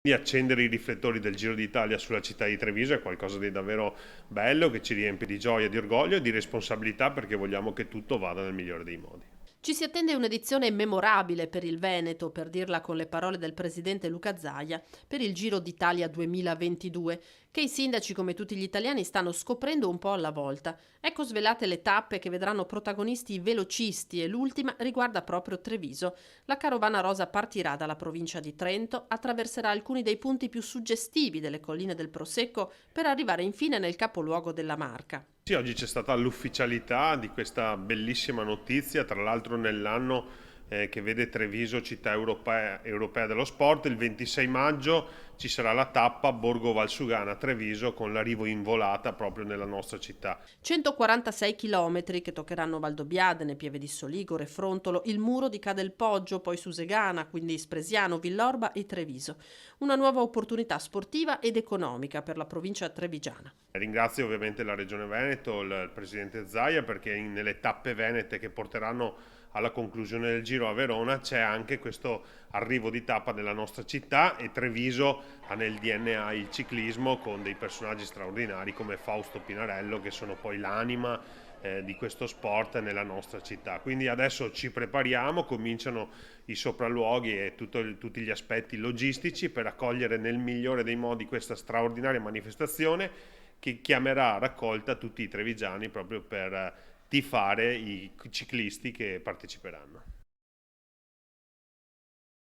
Di accendere i riflettori del Giro d'Italia sulla città di Treviso è qualcosa di davvero bello che ci riempie di gioia, di orgoglio e di responsabilità perché vogliamo che tutto vada nel migliore dei modi. Ci si attende un'edizione memorabile per il Veneto, per dirla con le parole del presidente Luca Zaia, per il Giro d'Italia 2022, che i sindaci come tutti gli italiani stanno scoprendo un po' alla volta. Ecco svelate le tappe che vedranno protagonisti i velocisti e l'ultima riguarda proprio Treviso. La carovana rosa partirà dalla provincia di Trento, attraverserà alcuni dei punti più suggestivi delle colline del Prosecco per arrivare infine nel capoluogo della Marca. Sì, oggi c'è stata l'ufficialità di questa bellissima notizia, tra l'altro nell'anno che vede Treviso città europea dello sport. Il 26 maggio ci sarà la tappa Borgo Valsugana Treviso con l'arrivo in volata proprio nella nostra città. 146 chilometri che toccheranno Valdobbiadene, Pieve di Soligore, Frontolo, il muro di Cadelpoggio, poi Susegana, quindi Spresiano, Villorba e Treviso. Una nuova opportunità sportiva ed economica per la provincia trevigiana. Ringrazio ovviamente la Regione Veneto, il Presidente Zaia, perché nelle tappe venete che porteranno alla conclusione del Giro a Verona c'è anche questo arrivo di tappa nella nostra città e Treviso ha nel DNA il ciclismo con dei personaggi straordinari come Fausto Pinarello che sono poi l'anima di questo sport nella nostra città. Quindi adesso ci prepariamo, cominciano i sopralluoghi e tutti gli aspetti logistici per accogliere nel migliore dei modi questa straordinaria manifestazione che chiamerà a raccolta tutti i trevigiani proprio per tifare i ciclisti che parteciperanno.